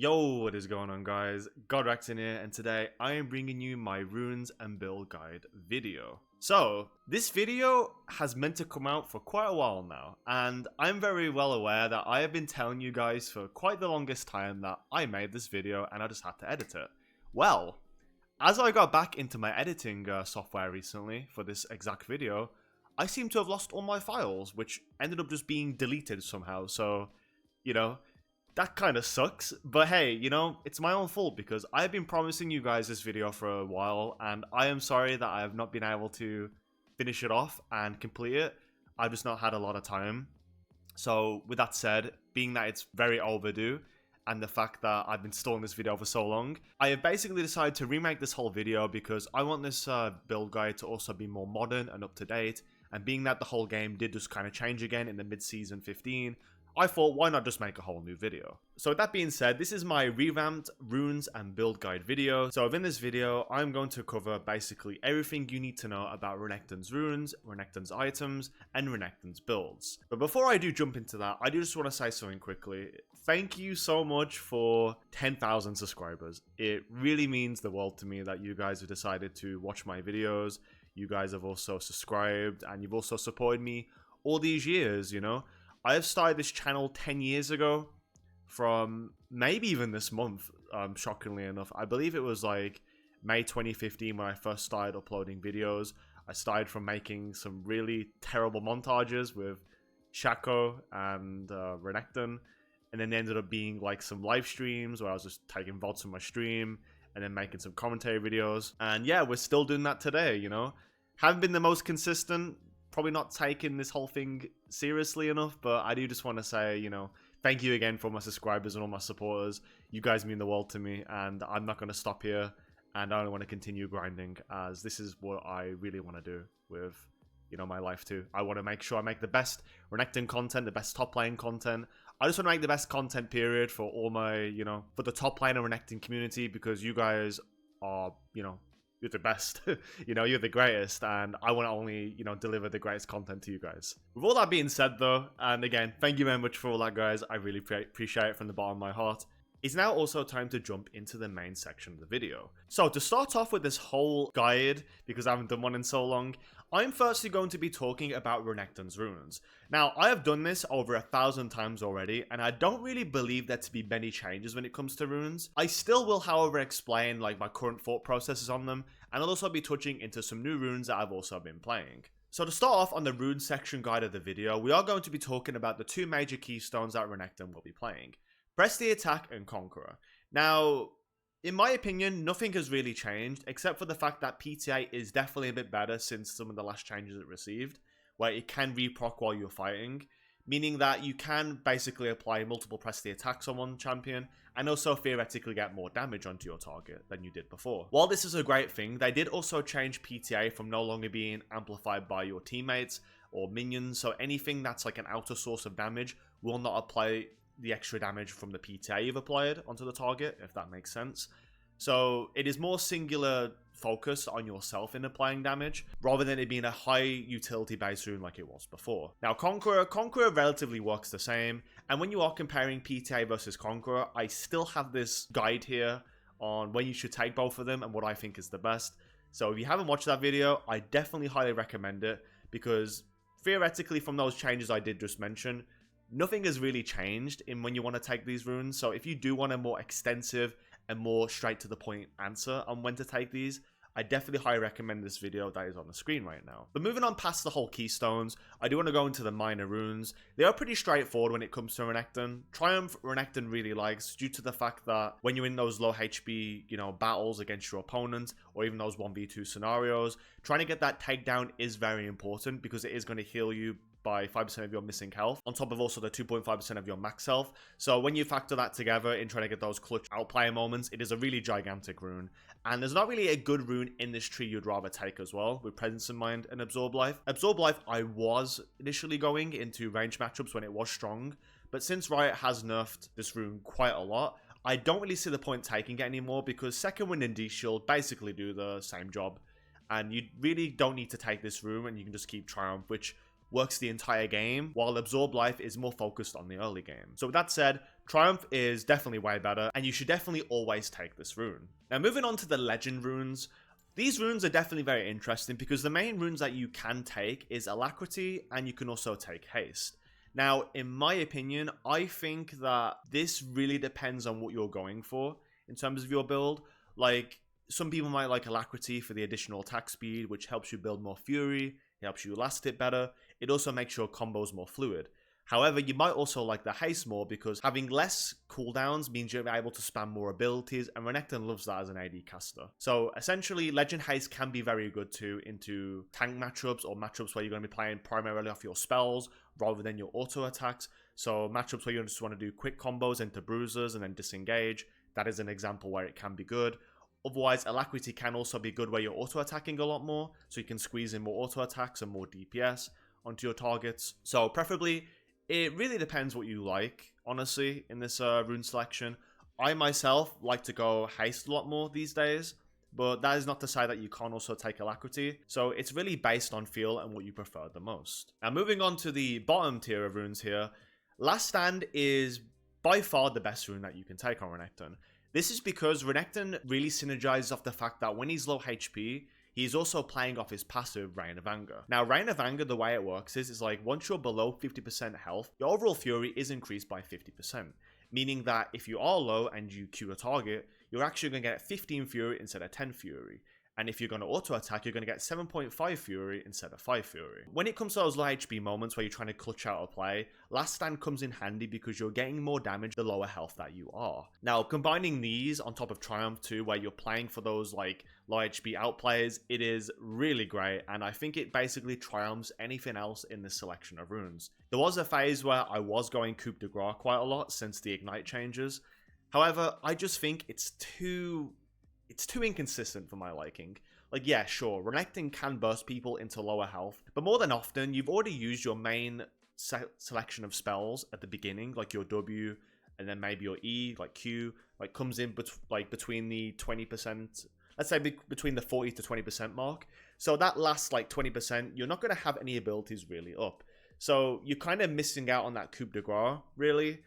Yo, what is going on, guys? Godrekton here, and today I am bringing you my runes and build guide video. So, this video has meant to come out for quite a while now, and I'm very well aware that I have been telling you guys for quite the longest time that I made this video and I just had to edit it. Well, as I got back into my editing software recently for this exact video, I seem to have lost all my files, which ended up just being deleted somehow, so, you know, that kind of sucks, but hey, you know, it's my own fault because I've been promising you guys this video for a while, and I am sorry that I have not been able to finish it off and complete it. I've just not had a lot of time. So with that said, being that it's very overdue, and the fact that I've been stalling this video for so long, I have basically decided to remake this whole video because I want this build guide to also be more modern and up to date, and being that the whole game did just kind of change again in the mid-season 15, I thought, why not just make a whole new video? So with that being said, this is my revamped runes and build guide video. So within this video, I'm going to cover basically everything you need to know about Renekton's runes, Renekton's items, and Renekton's builds. But before I do jump into that, I do just want to say something quickly. Thank you so much for 10,000 subscribers. It really means the world to me that you guys have decided to watch my videos. You guys have also subscribed, and you've also supported me all these years, you know? I have started this channel 10 years ago, from maybe even this month, shockingly enough. I believe it was like May 2015 when I first started uploading videos. I started from making some really terrible montages with Jak'sho and Renekton, and then ended up being like some live streams where I was just taking VODs from my stream and then making some commentary videos. And yeah, we're still doing that today, you know. Haven't been the most consistent, probably not taking this whole thing seriously enough, but I do just want to say, you know, thank you again for all my subscribers and all my supporters. You guys mean the world to me, and I'm not going to stop here, and I only want to continue grinding, as this is what I really want to do with, you know, my life too. I want to make sure I make the best Renekton content, the best top lane content. I just want to make the best content, period, for all my, you know, for the top lane and Renekton community, because you guys are, you know, you're the best. You know, you're the greatest, and I want to only, you know, deliver the greatest content to you guys. With all that being said though, and again, thank you very much for all that, guys. I really appreciate it from the bottom of my heart. It's now also time to jump into the main section of the video. So to start off with this whole guide, because I haven't done one in so long, I'm firstly going to be talking about Renekton's runes. Now, I have done this over 1,000 times already, and I don't really believe there to be many changes when it comes to runes. I still will, however, explain like my current thought processes on them, and I'll also be touching into some new runes that I've also been playing. So to start off on the rune section guide of the video, we are going to be talking about the two major keystones that Renekton will be playing: Press the Attack and Conqueror. Now, in my opinion, nothing has really changed, except for the fact that PTA is definitely a bit better since some of the last changes it received, where it can reproc while you're fighting, meaning that you can basically apply multiple Press the Attacks on one champion, and also theoretically get more damage onto your target than you did before. While this is a great thing, they did also change PTA from no longer being amplified by your teammates or minions, so anything that's like an outer source of damage will not apply the extra damage from the PTA you've applied onto the target, if that makes sense. So it is more singular focus on yourself in applying damage, rather than it being a high utility based rune like it was before. Now Conqueror relatively works the same, and when you are comparing PTA versus Conqueror, I still have this guide here on when you should take both of them and what I think is the best. So if you haven't watched that video, I definitely highly recommend it, because theoretically from those changes I did just mention, nothing has really changed in when you want to take these runes. So if you do want a more extensive and more straight to the point answer on when to take these, I definitely highly recommend this video that is on the screen right now. But moving on past the whole keystones, I do want to go into the minor runes. They are pretty straightforward when it comes to Renekton. Triumph Renekton really likes, due to the fact that when you're in those low HP, you know, battles against your opponent, or even those 1v2 scenarios, trying to get that takedown is very important, because it is going to heal you by 5% of your missing health, on top of also the 2.5% of your max health. So when you factor that together in trying to get those clutch outplayer moments, it is a really gigantic rune. And there's not really a good rune in this tree you'd rather take as well, with Presence in Mind and Absorb Life. Absorb Life, I was initially going into range matchups when it was strong, but since Riot has nerfed this rune quite a lot, I don't really see the point taking it anymore, because Second Wind and D-Shield basically do the same job, and you really don't need to take this rune, and you can just keep Triumph, which works the entire game, while Absorb Life is more focused on the early game. So with that said, Triumph is definitely way better, and you should definitely always take this rune. Now moving on to the legend runes, these runes are definitely very interesting because the main runes that you can take is Alacrity, and you can also take Haste. Now, in my opinion, I think that this really depends on what you're going for in terms of your build. Like, some people might like Alacrity for the additional attack speed, which helps you build more Fury, it helps you last it better, it also makes your combos more fluid. However, you might also like the Haste more because having less cooldowns means you're able to spam more abilities, and Renekton loves that as an AD caster. So essentially, Legend Haste can be very good too into tank matchups or matchups where you're going to be playing primarily off your spells rather than your auto attacks. So matchups where you just want to do quick combos into Bruisers and then disengage, that is an example where it can be good. Otherwise, Alacrity can also be good where you're auto attacking a lot more, so you can squeeze in more auto attacks and more DPS onto your targets. So preferably, it really depends what you like, honestly, in this rune selection. I myself like to go Haste a lot more these days, but that is not to say that you can't also take Alacrity. So it's really based on feel and what you prefer the most. Now moving on to the bottom tier of runes here, Last Stand is by far the best rune that you can take on Renekton. This is because Renekton really synergizes off the fact that when he's low HP, he's also playing off his passive, Reign of Anger. Now, Reign of Anger, the way it works is like once you're below 50% health, your overall Fury is increased by 50%. Meaning that if you are low and you Q a target, you're actually going to get 15 Fury instead of 10 Fury. And if you're going to auto attack, you're going to get 7.5 Fury instead of 5 Fury. When it comes to those low HP moments where you're trying to clutch out a play, Last Stand comes in handy because you're getting more damage the lower health that you are. Now, combining these on top of Triumph too, where you're playing for those like low HP outplays, it is really great, and I think it basically triumphs anything else in this selection of runes. There was a phase where I was going Coup de Grace quite a lot since the Ignite changes. However, I just think it's too inconsistent for my liking. Like, yeah, sure, Renekton can burst people into lower health, but more than often, you've already used your main selection of spells at the beginning, like your W, and then maybe your E, like Q, like comes in between the 20%, let's say between the 40 to 20% mark. So that last like 20%, you're not going to have any abilities really up. So you're kind of missing out on that Coup de Grace, really.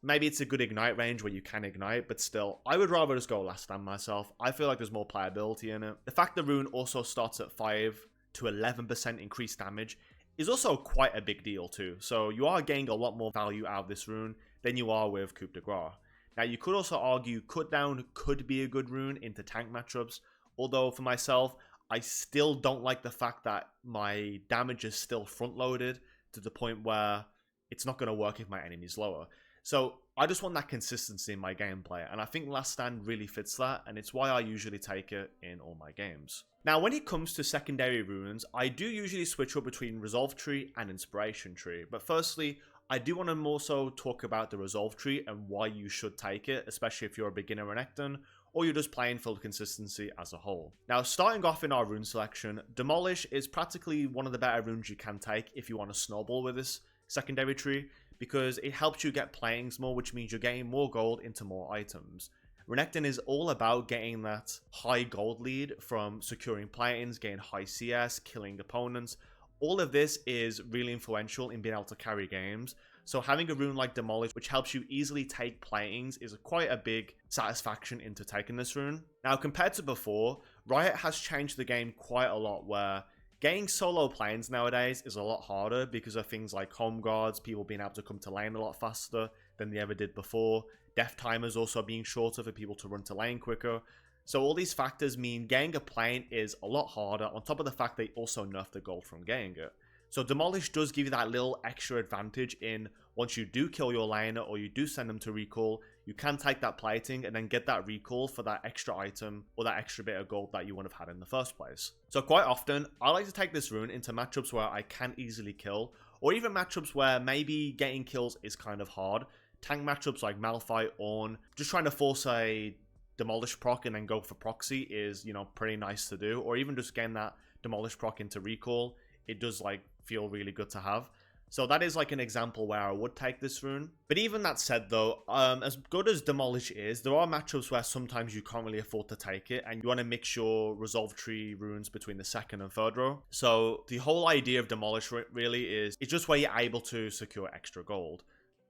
Maybe it's a good Ignite range where you can Ignite, but still, I would rather just go Last Stand myself. I feel like there's more playability in it. The fact the rune also starts at 5 to 11% increased damage is also quite a big deal too. So you are getting a lot more value out of this rune than you are with Coup de Grace. Now you could also argue Cut Down could be a good rune into tank matchups, although for myself, I still don't like the fact that my damage is still front loaded to the point where it's not going to work if my enemy's lower. So I just want that consistency in my gameplay, and I think Last Stand really fits that, and it's why I usually take it in all my games. Now when it comes to secondary runes, I do usually switch up between Resolve Tree and Inspiration Tree, but firstly, I do want to more so talk about the Resolve Tree and why you should take it, especially if you're a beginner Renekton, or you're just playing for consistency as a whole. Now starting off in our rune selection, Demolish is practically one of the better runes you can take if you want to snowball with this secondary tree, because it helps you get playings more, which means you're getting more gold into more items. Renekton is all about getting that high gold lead from securing platings, getting high CS, killing opponents. All of this is really influential in being able to carry games. So having a rune like Demolish, which helps you easily take platings, is quite a big satisfaction into taking this rune. Now compared to before, Riot has changed the game quite a lot, where getting solo planes nowadays is a lot harder because of things like home guards, people being able to come to lane a lot faster than they ever did before, death timers also being shorter for people to run to lane quicker. So all these factors mean getting a plane is a lot harder, on top of the fact they also nerf the gold from getting it. So Demolish does give you that little extra advantage in once you do kill your laner or you do send them to recall, you can take that plating and then get that recall for that extra item or that extra bit of gold that you would have had in the first place. So quite often, I like to take this rune into matchups where I can easily kill, or even matchups where maybe getting kills is kind of hard. Tank matchups like Malphite, Ornn, just trying to force a Demolish proc and then go for proxy is, you know, pretty nice to do, or even just getting that Demolish proc into recall. It does like feel really good to have. So that is like an example where I would take this rune. But even that said though, as good as Demolish is, there are matchups where sometimes you can't really afford to take it and you want to mix your Resolve Tree runes between the second and third row. So the whole idea of Demolish really is, it's just where you're able to secure extra gold.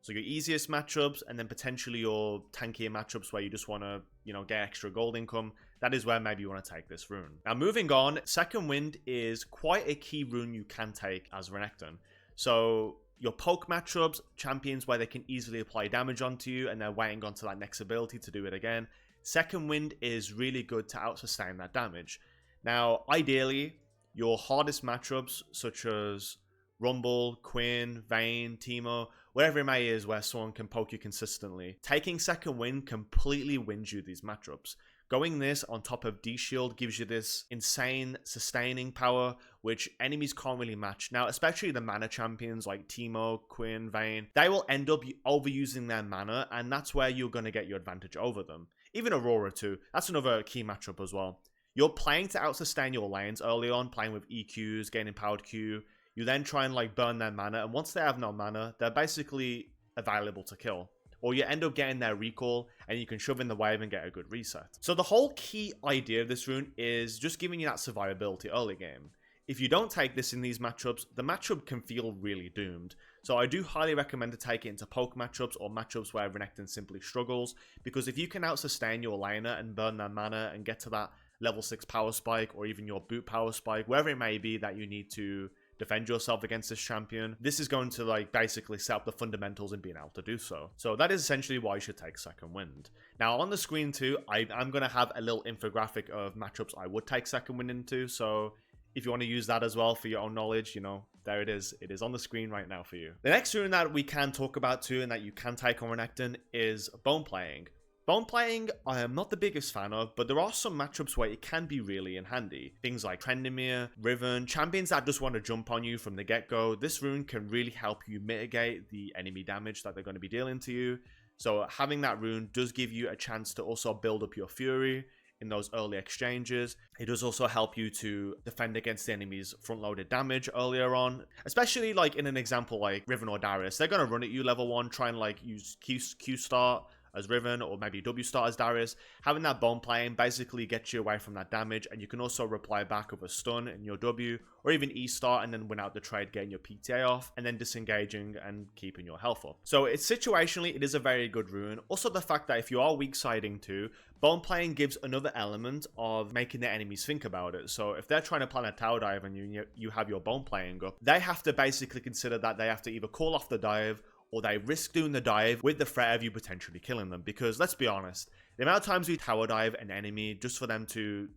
So your easiest matchups, and then potentially your tankier matchups where you just want to, get extra gold income. That is where maybe you want to take this rune. Now moving on, Second Wind is quite a key rune you can take as Renekton. So your poke matchups, champions where they can easily apply damage onto you and they're waiting onto that next ability to do it again. Second Wind is really good to out-sustain that damage. Now, ideally, your hardest matchups, such as Rumble, Quinn, Vayne, Teemo, wherever it may is where someone can poke you consistently, taking Second Wind completely wins you these matchups. Going this on top of D-Shield gives you this insane sustaining power, which enemies can't really match. Now, especially the mana champions like Teemo, Quinn, Vayne, they will end up overusing their mana, and that's where you're going to get your advantage over them. Even Aurora too, that's another key matchup as well. You're playing to out-sustain your lanes early on, playing with EQs, gaining powered Q. You then try and burn their mana, and once they have no mana, they're basically available to kill. Or you end up getting their recall, and you can shove in the wave and get a good reset. So the whole key idea of this rune is just giving you that survivability early game. If you don't take this in these matchups, the matchup can feel really doomed. So I do highly recommend to take it into poke matchups or matchups where Renekton simply struggles, because if you can out-sustain your laner and burn their mana and get to that level 6 power spike, or even your boot power spike, wherever it may be that you need to defend yourself against this champion, this is going to basically set up the fundamentals in being able to do so. So that is essentially why you should take Second Wind. Now on the screen too, I'm going to have a little infographic of matchups I would take Second Wind into, so if you want to use that as well for your own knowledge, there it is. It is on the screen right now for you. The next rune that we can talk about too, and that you can take on Renekton, is Bone Playing. Bone Playing, I am not the biggest fan of, but there are some matchups where it can be really in handy. Things like Trendemir, Riven, champions that just want to jump on you from the get-go. This rune can really help you mitigate the enemy damage that they're going to be dealing to you. So having that rune does give you a chance to also build up your fury in those early exchanges. It does also help you to defend against the enemy's front-loaded damage earlier on. Especially in an example like Riven or Darius. They're going to run at you level 1, try and use Q start as Riven, or maybe W start as Darius. Having that Bone Playing basically gets you away from that damage, and you can also reply back with a stun in your W, or even E start and then win out the trade, getting your PTA off, and then disengaging and keeping your health up. So it's situationally, it is a very good rune. Also the fact that if you are weak siding too, Bone Playing gives another element of making the enemies think about it. So if they're trying to plan a tower dive and you have your Bone Playing up, they have to basically consider that they have to either call off the dive, or they risk doing the dive with the threat of you potentially killing them. Because let's be honest, the amount of times we tower dive an enemy just for them to,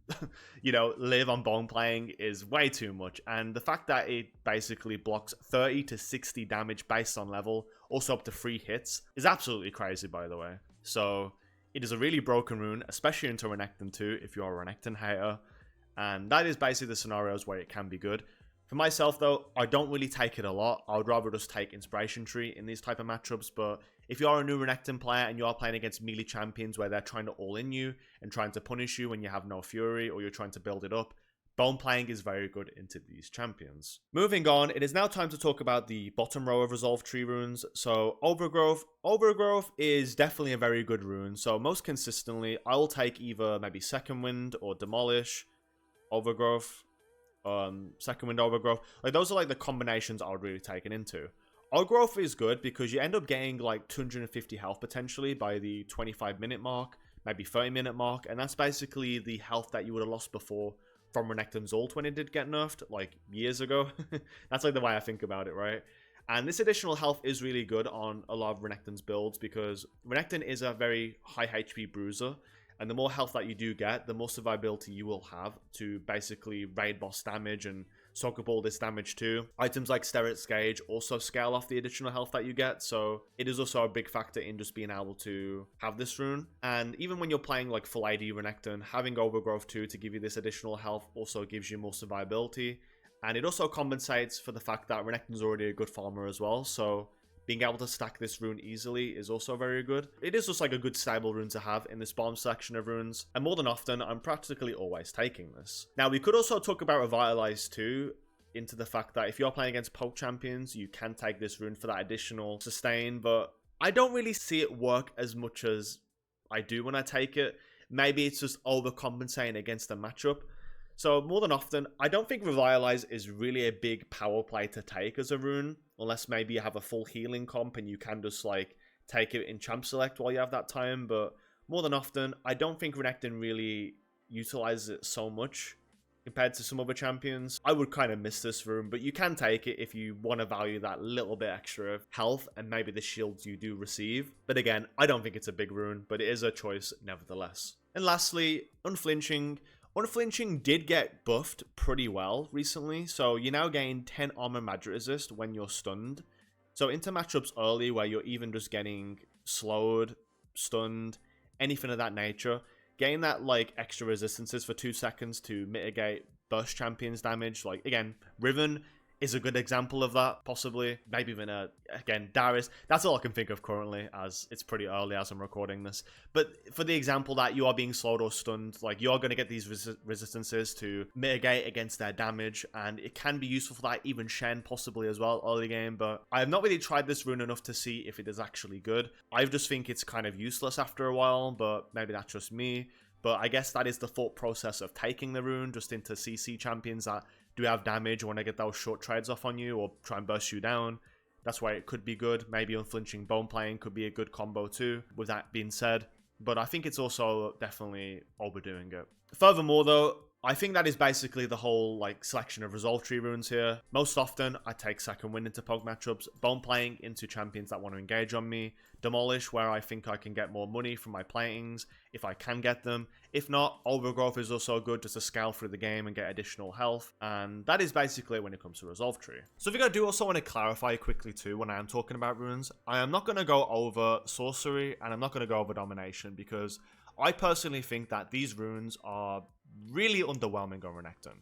live on Bone Playing is way too much. And the fact that it basically blocks 30 to 60 damage based on level, also up to 3 hits, is absolutely crazy, by the way. So it is a really broken rune, especially into Renekton too, if you're a Renekton hater. And that is basically the scenarios where it can be good. For myself though, I don't really take it a lot. I would rather just take Inspiration Tree in these type of matchups. But if you are a new Renekton player and you are playing against melee champions where they're trying to all in you and trying to punish you when you have no fury, or you're trying to build it up, Bone Playing is very good into these champions. Moving on, it is now time to talk about the bottom row of Resolve Tree runes. So Overgrowth. Overgrowth is definitely a very good rune. So most consistently, I will take either maybe Second Wind or Demolish, Overgrowth, Second Wind, Overgrowth. Those are the combinations I would really take it into. Overgrowth is good because you end up getting 250 health potentially by the 25-minute mark, maybe 30-minute mark, and that's basically the health that you would have lost before from Renekton's ult when it did get nerfed, years ago. That's the way I think about it, right? And this additional health is really good on a lot of Renekton's builds, because Renekton is a very high HP bruiser, and the more health that you do get, the more survivability you will have to basically raid boss damage and soak up all this damage too. Items like Sterak's Gage also scale off the additional health that you get, so it is also a big factor in just being able to have this rune. And even when you're playing full AD Renekton, having Overgrowth too to give you this additional health also gives you more survivability. And it also compensates for the fact that Renekton's already a good farmer as well, so being able to stack this rune easily is also very good. It is just a good stable rune to have in this bottom section of runes, and more than often, I'm practically always taking this. Now, we could also talk about Revitalize too, into the fact that if you're playing against poke champions, you can take this rune for that additional sustain, but I don't really see it work as much as I do when I take it. Maybe it's just overcompensating against the matchup. So more than often, I don't think Revitalize is really a big power play to take as a rune, unless maybe you have a full healing comp and you can just like take it in champ select while you have that time. But more than often, I don't think Renekton really utilizes it so much compared to some other champions. I would kind of miss this rune, but you can take it if you want to value that little bit extra of health and maybe the shields you do receive. But again, I don't think it's a big rune, but it is a choice nevertheless. And lastly, Unflinching. Unflinching did get buffed pretty well recently, so you now gain 10 armor magic resist when you're stunned. So into matchups early where you're even just getting slowed, stunned, anything of that nature, getting that like extra resistances for 2 seconds to mitigate burst champions damage. Like again, Riven is a good example of that, possibly. Maybe even again, Darius. That's all I can think of currently, as it's pretty early as I'm recording this. But for the example that you are being slowed or stunned, like you're going to get these resistances to mitigate against their damage, and it can be useful for that, even Shen possibly as well, early game. But I have not really tried this rune enough to see if it is actually good. I just think it's kind of useless after a while, but maybe that's just me. But I guess that is the thought process of taking the rune just into CC champions that do have damage, want to get those short trades off on you or try and burst you down. That's why it could be good. Maybe Unflinching Bone Playing could be a good combo too, with that being said. But I think it's also definitely overdoing it. Furthermore though, I think that is basically the whole like selection of resolve tree runes here. Most often, I take second wind into poke matchups, Bone Playing into champions that want to engage on me, Demolish where I think I can get more money from my playings, if I can get them. If not, Overgrowth is also good just to scale through the game and get additional health. And that is basically when it comes to resolve tree. So I think I do also want to clarify quickly too when I am talking about runes. I am not going to go over Sorcery and I'm not going to go over Domination because I personally think that these runes are really underwhelming on Renekton.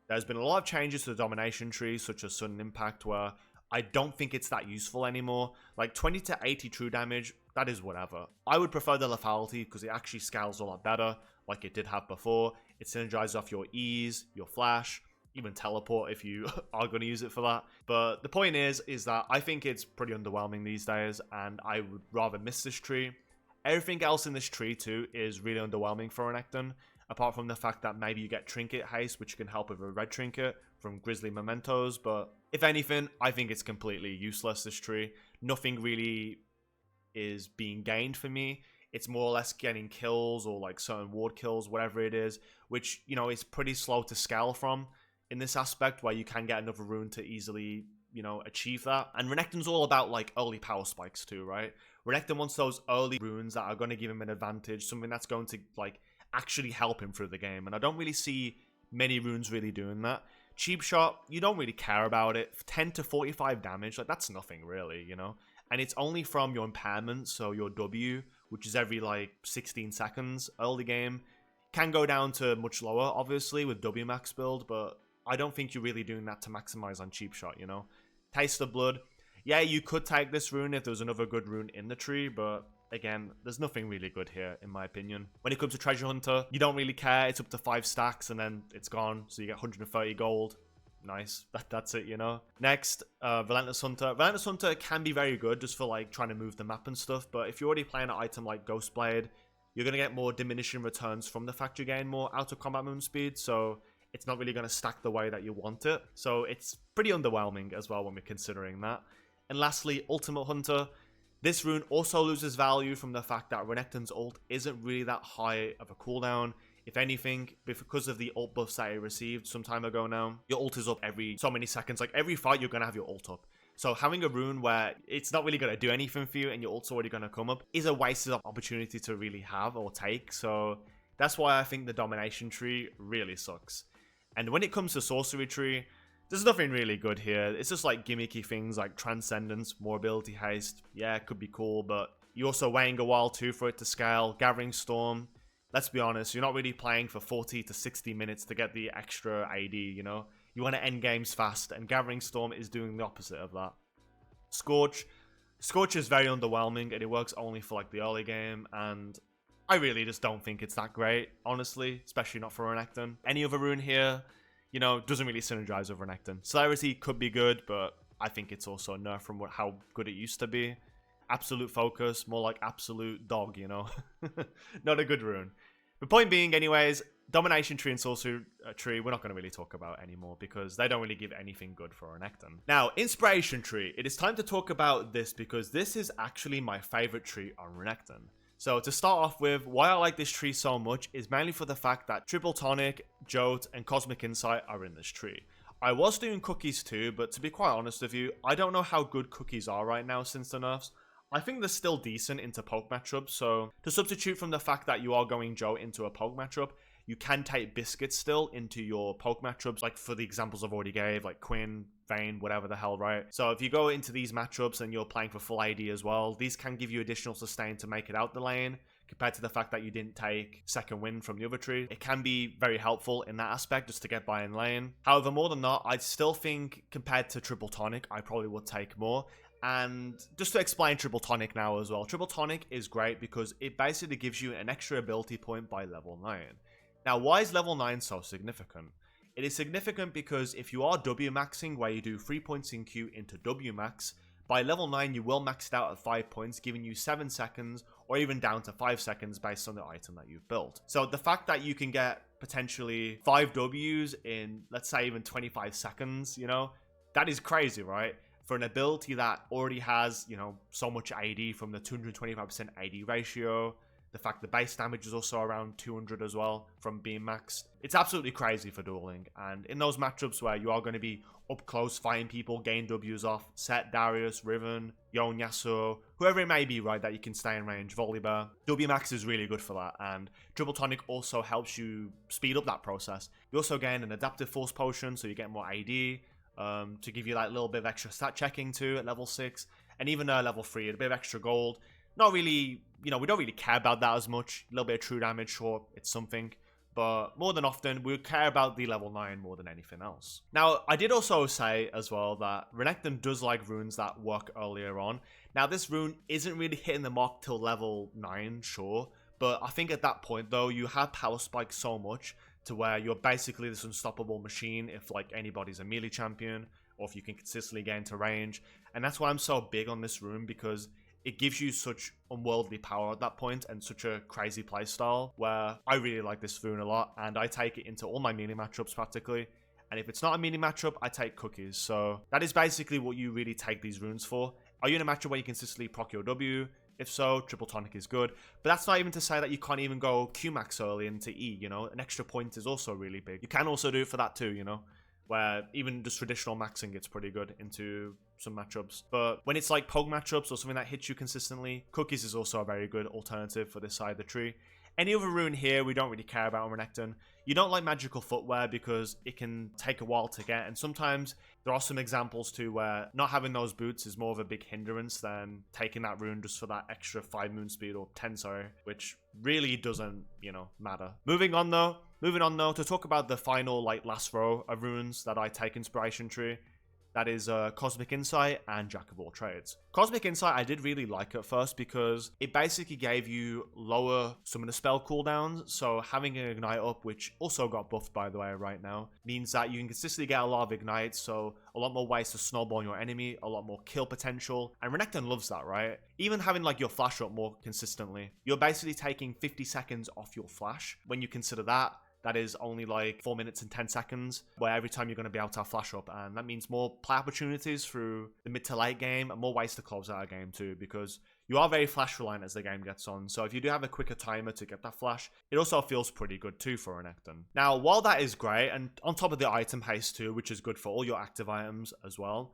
There's been a lot of changes to the Domination tree, such as Sudden Impact, where I don't think it's that useful anymore. Like 20 to 80 true damage, that is whatever. I would prefer the lethality because it actually scales a lot better, like it did have before. It synergizes off your ease, your flash, even teleport if you are going to use it for that. But the point is that I think it's pretty underwhelming these days, and I would rather miss this tree. Everything else in this tree too is really underwhelming for Renekton, apart from the fact that maybe you get Trinket Haste, which can help with a red trinket from Grizzly Mementos. But if anything, I think it's completely useless, this tree. Nothing really is being gained for me. It's more or less getting kills or like certain ward kills, whatever it is, which, you know, is pretty slow to scale from in this aspect where you can get another rune to easily, you know, achieve that. And Renekton's all about like early power spikes too, right? Renekton wants those early runes that are going to give him an advantage, something that's going to like actually help him through the game. And I don't really see many runes really doing that. Cheap shot, you don't really care about it. 10 to 45 damage, like that's nothing really, you know? And it's only from your impairment, so your W, which is every like 16 seconds early game. Can go down to much lower, obviously, with W max build, but I don't think you're really doing that to maximize on cheap shot, you know? Taste of Blood. Yeah, you could take this rune if there was another good rune in the tree, but again, there's nothing really good here, in my opinion. When it comes to Treasure Hunter, you don't really care. It's up to 5 stacks, and then it's gone, so you get 130 gold. Nice. That's it, you know? Next, Relentless Hunter. Relentless Hunter can be very good just for, like, trying to move the map and stuff, but if you're already playing an item like Ghostblade, you're going to get more diminishing returns from the fact you gain more out-of-combat move speed, so it's not really going to stack the way that you want it. So it's pretty underwhelming as well when we're considering that. And lastly, Ultimate Hunter. This rune also loses value from the fact that Renekton's ult isn't really that high of a cooldown. If anything, because of the ult buffs that it received some time ago now, your ult is up every so many seconds. Like every fight, you're going to have your ult up. So having a rune where it's not really going to do anything for you and your ult's already going to come up is a wasted opportunity to really have or take. So that's why I think the Domination tree really sucks. And when it comes to Sorcery tree, there's nothing really good here. It's just like gimmicky things like Transcendence, more ability haste. Yeah, it could be cool, but you're also waiting a while too for it to scale. Gathering Storm, let's be honest, you're not really playing for 40 to 60 minutes to get the extra AD, you know? You want to end games fast, and Gathering Storm is doing the opposite of that. Scorch. Scorch is very underwhelming, and it works only for like the early game, and I really just don't think it's that great, honestly, especially not for Renekton. Any other rune here, you know, doesn't really synergize with Renekton. Celerity could be good, but I think it's also nerfed from how good it used to be. Absolute Focus, more like Absolute Dog, you know? Not a good rune. The point being, anyways, Domination tree and Sorcery tree, we're not going to really talk about anymore because they don't really give anything good for Renekton. Now, Inspiration tree. It is time to talk about this because this is actually my favorite tree on Renekton. So to start off with, why I like this tree so much is mainly for the fact that Triple Tonic, JOAT, and Cosmic Insight are in this tree. I was doing cookies too, but to be quite honest with you, I don't know how good cookies are right now since the nerfs. I think they're still decent into poke matchups, so to substitute from the fact that you are going JOAT into a poke matchup, you can take biscuits still into your poke matchups, like for the examples I've already gave, like Quinn, Vayne, whatever the hell, right? So if you go into these matchups and you're playing for full AD as well, these can give you additional sustain to make it out the lane, compared to the fact that you didn't take second win from the other tree. It can be very helpful in that aspect just to get by in lane. However, more than that, I still think compared to Triple Tonic, I probably would take more. And just to explain Triple Tonic now as well, Triple Tonic is great because it basically gives you an extra ability point by level 9. Now, why is level 9 so significant? It is significant because if you are W maxing, where you do 3 points in Q into W max, by level 9 you will max it out at 5 points, giving you 7 seconds or even down to 5 seconds based on the item that you've built. So the fact that you can get potentially 5 Ws in, let's say, even 25 seconds, you know, that is crazy, right? For an ability that already has, you know, so much AD from the 225% AD ratio, the fact the base damage is also around 200 as well from being maxed. It's absolutely crazy for dueling. And in those matchups where you are going to be up close fighting people, gain Ws off, Set, Darius, Riven, Yon, Yasuo, whoever it may be, right, that you can stay in range, Volibear. W max is really good for that. And Triple Tonic also helps you speed up that process. You also gain an Adaptive Force Potion, so you get more AD to give you that little bit of extra stat checking too at level 6. And even level 3, a bit of extra gold. Not really, you know, we don't really care about that as much. A little bit of true damage, sure, it's something. But more than often, we care about the level 9 more than anything else. Now, I did also say as well that Renekton does like runes that work earlier on. Now, this rune isn't really hitting the mark till level 9, sure. But I think at that point, though, you have Power Spike so much to where you're basically this unstoppable machine if, like, anybody's a melee champion or if you can consistently get into range. And that's why I'm so big on this rune, because it gives you such unworldly power at that point and such a crazy playstyle where I really like this rune a lot and I take it into all my melee matchups practically. And if it's not a melee matchup, I take cookies. So that is basically what you really take these runes for. Are you in a matchup where you consistently proc your W? If so, Triple Tonic is good. But that's not even to say that you can't even go Q max early into E, you know? An extra point is also really big. You can also do it for that too, you know? Where even just traditional maxing gets pretty good into some matchups. But when it's like poke matchups or something that hits you consistently, cookies is also a very good alternative for this side of the tree. Any other rune here we don't really care about on Renekton. You don't like magical footwear because it can take a while to get, and sometimes there are some examples too where not having those boots is more of a big hindrance than taking that rune just for that extra 5 moon speed, or 10 sorry, which really doesn't, you know, matter. Moving on though to talk about the final, like, last row of runes that I take inspiration tree. That is Cosmic Insight and Jack of all trades. Cosmic Insight I did really like at first because it basically gave you lower summoner spell cooldowns. So having an Ignite up, which also got buffed by the way right now, means that you can consistently get a lot of Ignites, so a lot more ways to snowball your enemy, a lot more kill potential. And Renekton loves that, right? Even having like your flash up more consistently. You're basically taking 50 seconds off your flash. When you consider that, that is only like 4 minutes and 10 seconds, where every time you're going to be able to have flash up. And that means more play opportunities through the mid to late game and more ways to close out a game too, because you are very flash reliant as the game gets on. So if you do have a quicker timer to get that flash, it also feels pretty good too for Renekton. Now, while that is great, and on top of the item haste too, which is good for all your active items as well,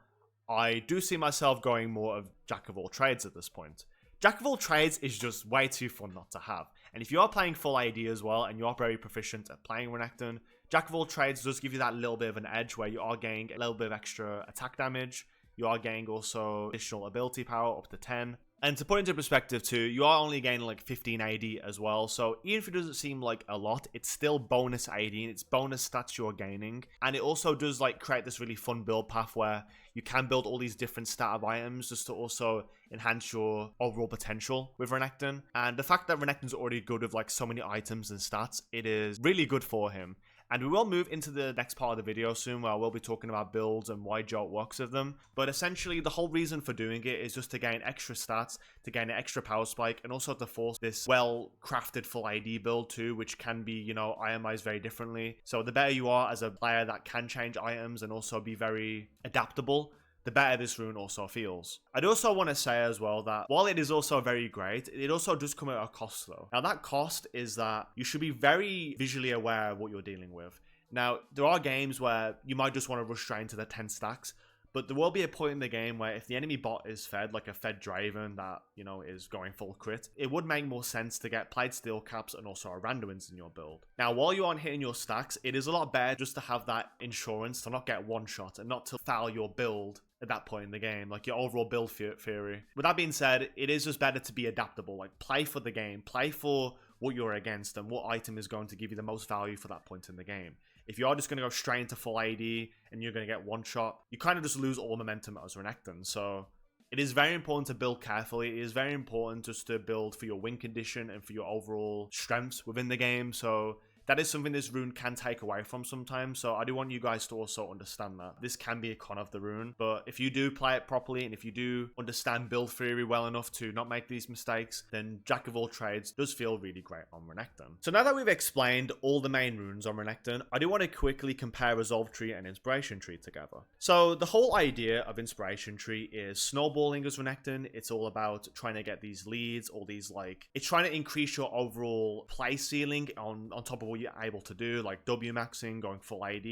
I do see myself going more of Jack of all trades at this point. Jack of all trades is just way too fun not to have. And if you are playing full AD as well, and you are very proficient at playing Renekton, Jack of all trades does give you that little bit of an edge where you are getting a little bit of extra attack damage. You are getting also additional ability power up to 10. And to put into perspective too, you are only gaining like 15 AD as well. So even if it doesn't seem like a lot, it's still bonus AD and it's bonus stats you're gaining. And it also does like create this really fun build path where you can build all these different stat of items just to also enhance your overall potential with Renekton. And the fact that Renekton's already good with like so many items and stats, it is really good for him. And we will move into the next part of the video soon where we'll be talking about builds and why JOAT works with them. But essentially, the whole reason for doing it is just to gain extra stats, to gain an extra power spike, and also to force this well-crafted full ID build too, which can be, you know, itemized very differently. So the better you are as a player that can change items and also be very adaptable, the better this rune also feels. I'd also want to say as well that while it is also very great, it also does come at a cost though. Now that cost is that you should be very visually aware of what you're dealing with. Now, there are games where you might just want to rush straight into the 10 stacks, but there will be a point in the game where if the enemy bot is fed, like a fed Draven that, you know, is going full crit, it would make more sense to get Plaid Steel Caps and also a Randiuns in your build. Now, while you aren't hitting your stacks, it is a lot better just to have that insurance to not get one shot and not to foul your build at that point in the game, like your overall build theory. With that being said, it is just better to be adaptable, like play for the game, play for what you're against and what item is going to give you the most value for that point in the game. If you are just going to go straight into full AD and you're going to get one shot, you kind of just lose all momentum as Renekton. So it is very important to build carefully. It is very important just to build for your win condition and for your overall strengths within the game. So that is something this rune can take away from sometimes, so I do want you guys to also understand that. This can be a con of the rune, but if you do play it properly and if you do understand build theory well enough to not make these mistakes, then Jack of all trades does feel really great on Renekton. So now that we've explained all the main runes on Renekton, I do want to quickly compare Resolve Tree and Inspiration Tree together. So the whole idea of Inspiration Tree is snowballing as Renekton. It's all about trying to get these leads, all these it's trying to increase your overall play ceiling on top of what you're able to do, like W maxing, going full AD,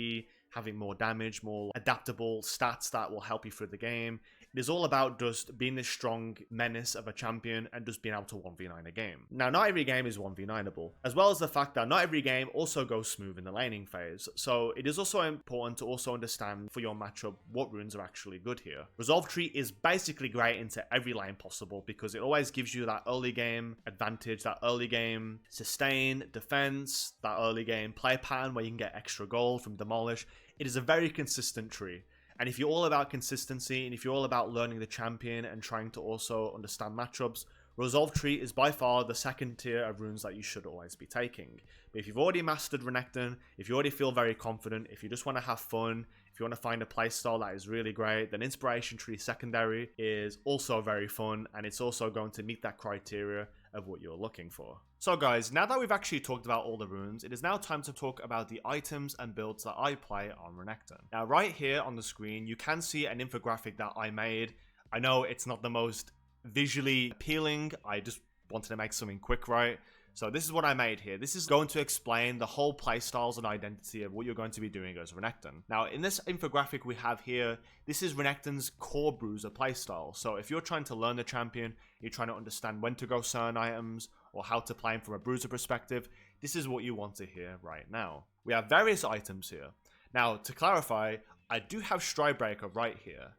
having more damage, more adaptable stats that will help you through the game. It is all about just being this strong menace of a champion and just being able to 1v9 a game. Now, not every game is 1v9able, as well as the fact that not every game also goes smooth in the laning phase. So it is also important to also understand for your matchup what runes are actually good here. Resolve Tree is basically great into every lane possible because it always gives you that early game advantage, that early game sustain, defense, that early game play pattern where you can get extra gold from Demolish. It is a very consistent tree. And if you're all about consistency, and if you're all about learning the champion and trying to also understand matchups, Resolve Tree is by far the second tier of runes that you should always be taking. But if you've already mastered Renekton, if you already feel very confident, if you just want to have fun, if you want to find a playstyle that is really great, then Inspiration Tree Secondary is also very fun, and it's also going to meet that criteria of what you're looking for. So guys, now that we've actually talked about all the runes, it is now time to talk about the items and builds that I play on Renekton. Now right here on the screen, you can see an infographic that I made. I know it's not the most visually appealing, I just wanted to make something quick, right? So this is what I made here. This is going to explain the whole playstyles and identity of what you're going to be doing as Renekton. Now, in this infographic we have here, this is Renekton's core Bruiser playstyle. So if you're trying to learn the champion, you're trying to understand when to go certain items, or how to play him from a Bruiser perspective, this is what you want to hear right now. We have various items here. Now, to clarify, I do have Stridebreaker right here.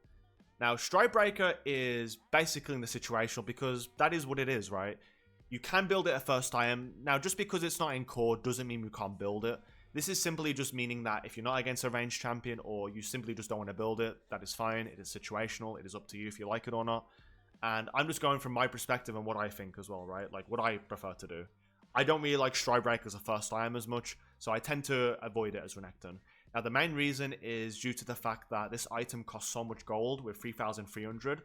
Now, Stridebreaker is basically in the situational because that is what it is, right? You can build it at first item. Now, just because it's not in core doesn't mean we can't build it. This is simply just meaning that if you're not against a ranged champion or you simply just don't want to build it, that is fine. It is situational. It is up to you if you like it or not. And I'm just going from my perspective and what I think as well, right? Like what I prefer to do. I don't really like Stridebreaker as a first item as much, so I tend to avoid it as Renekton. Now, the main reason is due to the fact that this item costs so much gold with 3,300,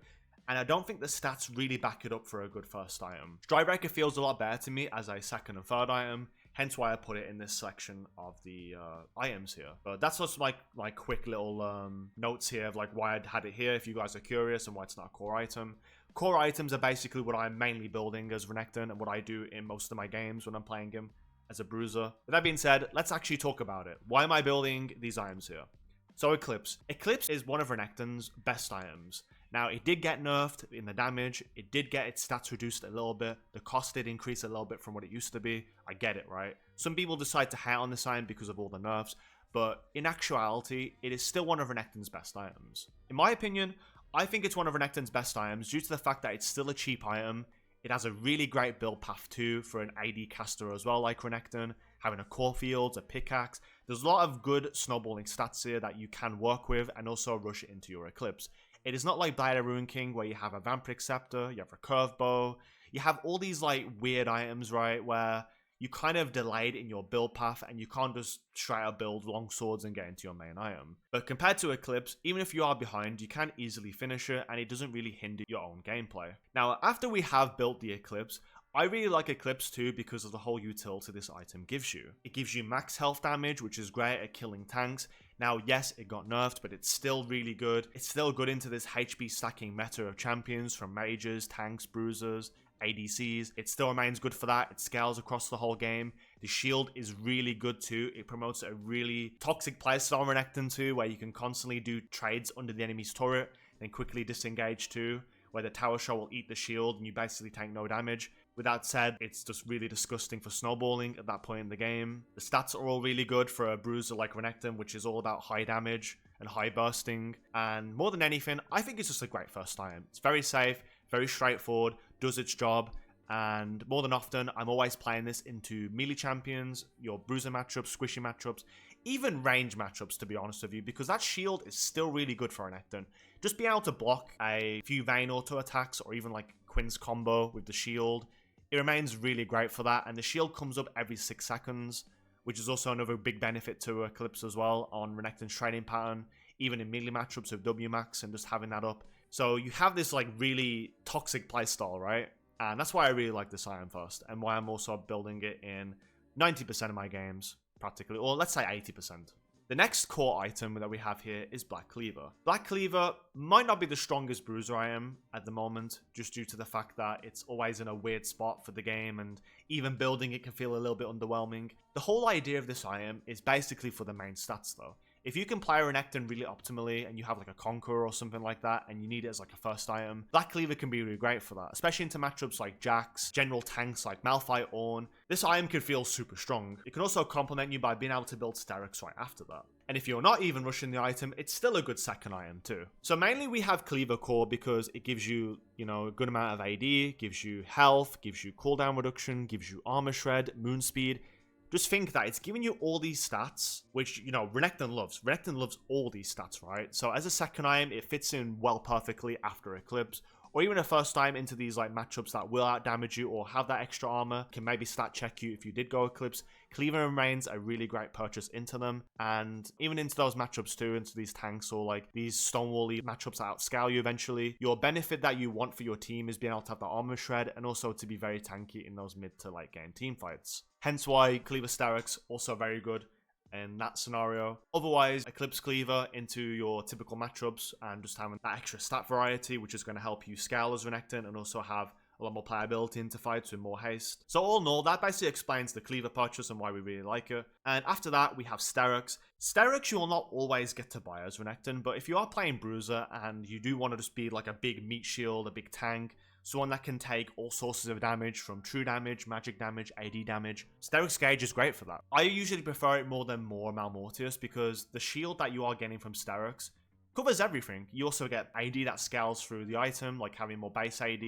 and I don't think the stats really back it up for a good first item. Stridebreaker feels a lot better to me as a second and third item, hence why I put it in this section of the items here. But that's just like my quick little notes here of like why I had it here if you guys are curious and why it's not a core item. Core items are basically what I'm mainly building as Renekton and what I do in most of my games when I'm playing him as a Bruiser. With that being said, let's actually talk about it. Why am I building these items here? So Eclipse. Eclipse is one of Renekton's best items. Now, it did get nerfed in the damage. It did get its stats reduced a little bit. The cost did increase a little bit from what it used to be. I get it, right? Some people decide to hate on this item because of all the nerfs, but in actuality, it is still one of Renekton's best items. In my opinion, I think it's one of Renekton's best items due to the fact that it's still a cheap item. It has a really great build path too for an AD caster as well, like Renekton, having a core field, a pickaxe. There's a lot of good snowballing stats here that you can work with and also rush it into your Eclipse. It is not like Blade of Ruin King where you have a Vampiric Scepter, you have a Curve Bow, you have all these like weird items, right, where you kind of delayed in your build path and you can't just straight up build long swords and get into your main item. But compared to Eclipse, even if you are behind, you can easily finish it and it doesn't really hinder your own gameplay. Now, after we have built the Eclipse, I really like Eclipse too because of the whole utility this item gives you. It gives you max health damage, which is great at killing tanks. Now, yes, it got nerfed, but it's still really good. It's still good into this HP stacking meta of champions from mages, tanks, bruisers, ADCs. It still remains good for that. It scales across the whole game. The shield is really good too. It promotes a really toxic playstyle Renekton too, where you can constantly do trades under the enemy's turret, then quickly disengage too, where the tower shot will eat the shield and you basically take no damage. With that said, it's just really disgusting for snowballing at that point in the game. The stats are all really good for a bruiser like Renekton, which is all about high damage and high bursting. And more than anything, I think it's just a great first item. It's very safe, very straightforward, does its job. And more than often, I'm always playing this into melee champions, your bruiser matchups, squishy matchups, even range matchups, to be honest with you, because that shield is still really good for Renekton. Just being able to block a few Vayne auto attacks or even like Quinn's combo with the shield, it remains really great for that. And the shield comes up every 6 seconds, which is also another big benefit to Eclipse as well on Renekton's training pattern, even in melee matchups with WMAX and just having that up. So you have this like really toxic playstyle, right? And that's why I really like this item first, and why I'm also building it in 90% of my games, practically, or let's say 80%. The next core item that we have here is Black Cleaver. Black Cleaver might not be the strongest bruiser item at the moment, just due to the fact that it's always in a weird spot for the game, and even building it can feel a little bit underwhelming. The whole idea of this item is basically for the main stats though. If you can play Renekton really optimally and you have like a CONQ or something like that and you need it as like a first item, Black Cleaver can be really great for that, especially into matchups like Jax, general tanks like Malphite, Ornn. This item can feel super strong. It can also complement you by being able to build Sterak right after that. And if you're not even rushing the item, it's still a good second item too. So mainly we have Cleaver core because it gives you, a good amount of AD, gives you health, gives you cooldown reduction, gives you armor shred, moon speed. Just think that it's giving you all these stats, which, Renekton loves. Renekton loves all these stats, right? So as a second item, it fits in well perfectly after Eclipse, or even a first time into these like matchups that will outdamage you or have that extra armor, can maybe stat check you if you did go Eclipse. Cleaver remains a really great purchase into them, and even into those matchups too, into these tanks or like these stonewally matchups that outscale you eventually. Your benefit that you want for your team is being able to have the armor shred and also to be very tanky in those mid to late game team fights. Hence why Cleaver Sterak's also very good in that scenario. Otherwise, Eclipse Cleaver into your typical matchups and just having that extra stat variety, which is going to help you scale as Renekton and also have a lot more playability into fights with more haste. So all in all, that basically explains the Cleaver purchase and why we really like it. And after that, we have Sterak's. Sterak's you will not always get to buy as Renekton, but if you are playing Bruiser and you do want to just be like a big meat shield, a big tank, someone that can take all sources of damage from true damage, magic damage, AD damage, Sterak's Gage is great for that. I usually prefer it more than more Malmortius because the shield that you are getting from Sterak's covers everything. You also get AD that scales through the item, like having more base AD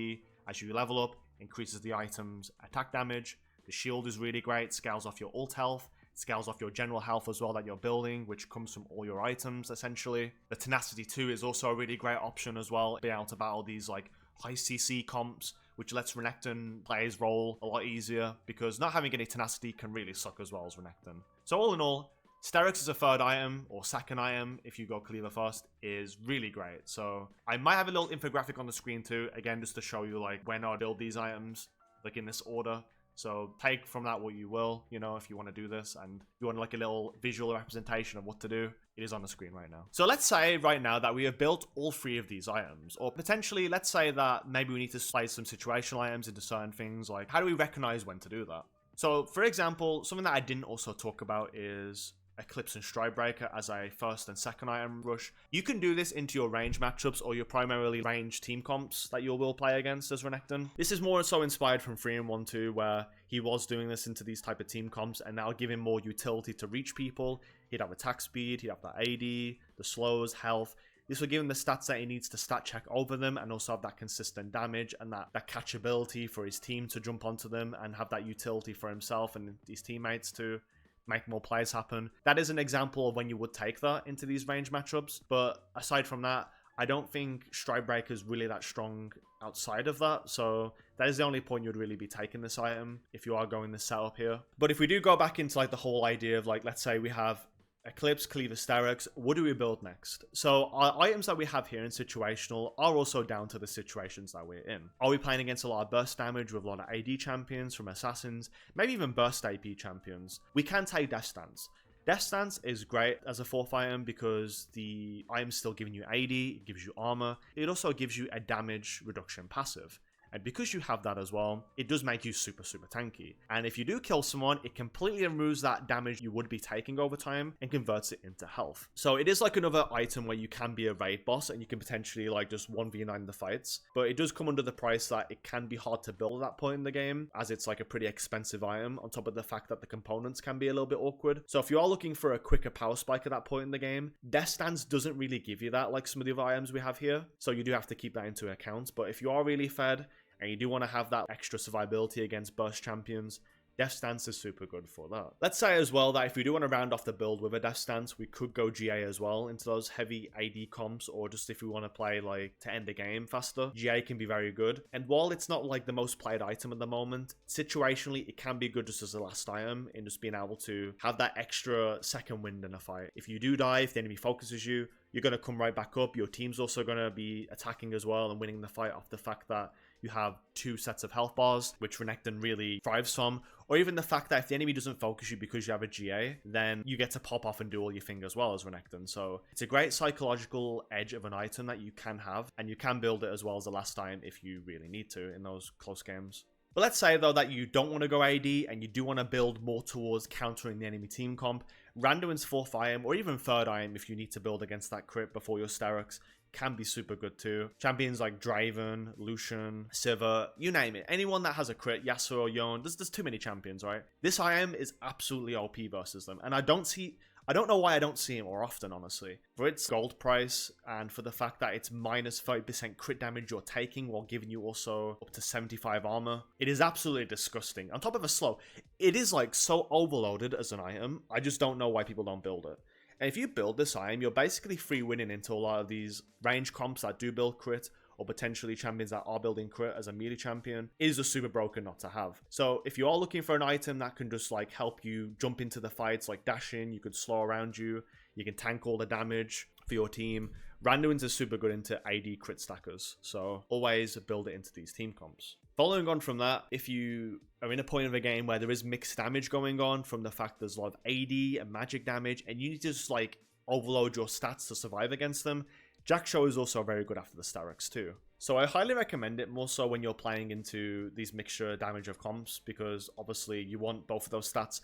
as you level up, increases the item's attack damage. The shield is really great, scales off your ult health, scales off your general health as well that you're building, which comes from all your items essentially. The tenacity 2 is also a really great option as well, being able to battle these like high CC comps, which lets Renekton play his role a lot easier because not having any tenacity can really suck as well as Renekton. So all in all, Sterak's as a third item, or second item if you go Cleaver first, is really great. So I might have a little infographic on the screen too, again just to show you like when I build these items, like in this order. So take from that what you will, if you want to do this and you want like a little visual representation of what to do, it is on the screen right now. So let's say right now that we have built all 3 of these items, or potentially let's say that maybe we need to place some situational items into certain things. Like how do we recognize when to do that? So for example, something that I didn't also talk about is Eclipse and Stridebreaker as a first and second item rush. You can do this into your range matchups or your primarily range team comps that you will play against as Renekton. This is more so inspired from 3-in-1-2 where he was doing this into these type of team comps and that'll give him more utility to reach people. He'd have attack speed, he'd have the AD, the slows, health. This will give him the stats that he needs to stat check over them and also have that consistent damage and that catchability for his team to jump onto them and have that utility for himself and his teammates to make more plays happen. That is an example of when you would take that into these range matchups, but aside from that, I don't think Strikebreaker is really that strong outside of that, so that is the only point you'd really be taking this item if you are going this setup here. But if we do go back into like the whole idea of like, let's say we have Eclipse, Cleaver, Sterak, what do we build next? So our items that we have here in Situational are also down to the situations that we're in. Are we playing against a lot of burst damage with a lot of AD champions from Assassins, maybe even burst AP champions? We can take Death Stance. Death Stance is great as a 4th item because the item's still giving you AD, it gives you armor, it also gives you a damage reduction passive. And because you have that as well, it does make you super tanky. And if you do kill someone, it completely removes that damage you would be taking over time and converts it into health. So it is like another item where you can be a raid boss and you can potentially like just 1v9 the fights. But it does come under the price that it can be hard to build at that point in the game, as it's like a pretty expensive item on top of the fact that the components can be a little bit awkward. So if you are looking for a quicker power spike at that point in the game, Death Stance doesn't really give you that like some of the other items we have here. So you do have to keep that into account. But if you are really fed, and you do want to have that extra survivability against burst champions, Death Stance is super good for that. Let's say as well that if we do want to round off the build with a Death Stance, we could go GA as well into those heavy AD comps, or just if we want to play like to end the game faster, GA can be very good. And while it's not like the most played item at the moment, situationally it can be good just as a last item in just being able to have that extra second wind in a fight. If you do die, if the enemy focuses you, you're going to come right back up. Your team's also going to be attacking as well and winning the fight off the fact that you have 2 sets of health bars, which Renekton really thrives from. Or even the fact that if the enemy doesn't focus you because you have a GA, then you get to pop off and do all your thing as well as Renekton. So it's a great psychological edge of an item that you can have, and you can build it as well as the last item if you really need to in those close games. But let's say though that you don't want to go AD and you do want to build more towards countering the enemy team comp. Randuin's 4th item, or even 3rd item if you need to build against that crit before your Steraks, can be super good too. Champions like Draven, Lucian, Sivir, you name it. Anyone that has a crit, Yasuo or Yon, there's too many champions, right? This IM is absolutely OP versus them. And I don't know why I don't see it more often, honestly. For its gold price and for the fact that it's minus 30% crit damage you're taking while giving you also up to 75 armor, it is absolutely disgusting. On top of a slow, it is like so overloaded as an item. I just don't know why people don't build it. And if you build this item, you're basically free winning into a lot of these range comps that do build crit, or potentially champions that are building crit as a melee champion. It is just super broken not to have. So if you are looking for an item that can just like help you jump into the fights, like dash in, you could slow around you can tank all the damage for your team. Randuin's is super good into AD crit stackers, so always build it into these team comps. Following on from that, if you are in a point of a game where there is mixed damage going on from the fact there's a lot of AD and magic damage, and you need to just like overload your stats to survive against them, Jak'sho is also very good after the Steraks too. So I highly recommend it, more so when you're playing into these mixture damage of comps, because obviously you want both of those stats.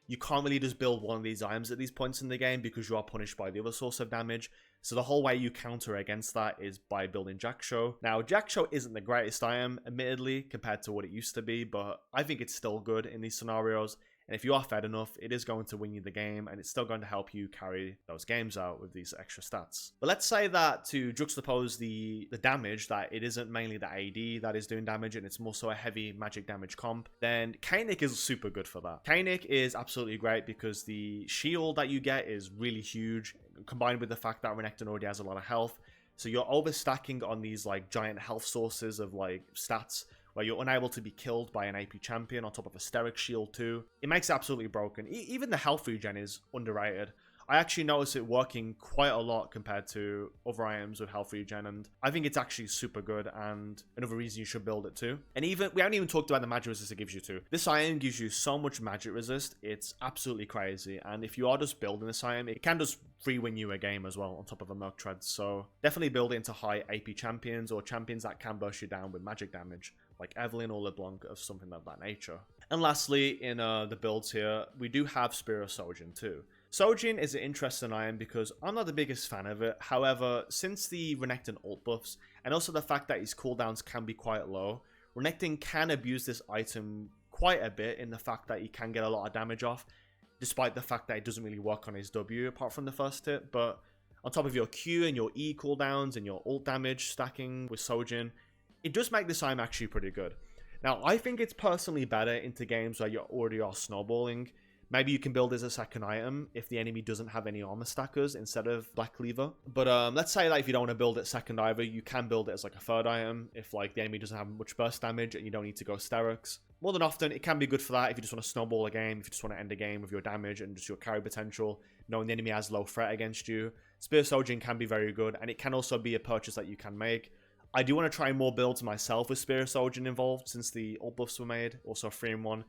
You can't really just build one of these items at these points in the game because you are punished by the other source of damage. So the whole way you counter against that is by building Jak'sho. Now, Jak'sho isn't the greatest item, admittedly, compared to what it used to be, but I think it's still good in these scenarios. And if you are fed enough, it is going to win you the game, and it's still going to help you carry those games out with these extra stats. But let's say that to juxtapose the damage, that it isn't mainly the AD that is doing damage, and it's more so a heavy magic damage comp, then Kaenic is super good for that. Kaenic is absolutely great because the shield that you get is really huge, combined with the fact that Renekton already has a lot of health. So you're overstacking on these like giant health sources of like stats, where you're unable to be killed by an AP champion on top of a Sterak shield too. It makes it absolutely broken. Even the health regen is underrated. I actually notice it working quite a lot compared to other items with health regen, and I think it's actually super good, and another reason you should build it too. And even, we haven't even talked about the magic resist it gives you too. This item gives you so much magic resist, it's absolutely crazy, and if you are just building this item, it can just free win you a game as well on top of a Merc Tread. So definitely build it into high AP champions, or champions that can burst you down with magic damage, like Evelynn or LeBlanc or something of that nature. And lastly, in the builds here, we do have Spear Shojin too. Shojin is an interesting item because I'm not the biggest fan of it. However, since the Renekton ult buffs, and also the fact that his cooldowns can be quite low, Renekton can abuse this item quite a bit in the fact that he can get a lot of damage off, despite the fact that it doesn't really work on his W apart from the first hit. But on top of your Q and your E cooldowns and your ult damage stacking with Shojin, it does make this item actually pretty good. Now, I think it's personally better into games where you already are snowballing, Maybe you can build as a second item if the enemy doesn't have any armor stackers instead of Black Cleaver. But let's say like if you don't want to build it second either, you can build it as like a third item if like the enemy doesn't have much burst damage and you don't need to go Steraks. More than often, it can be good for that if you just want to snowball a game, if you just want to end a game with your damage and just your carry potential, knowing the enemy has low threat against you. Spear Shojin can be very good, and it can also be a purchase that you can make. I do want to try more builds myself with Spear Shojin involved since the ult buffs were made. Also 3-in-1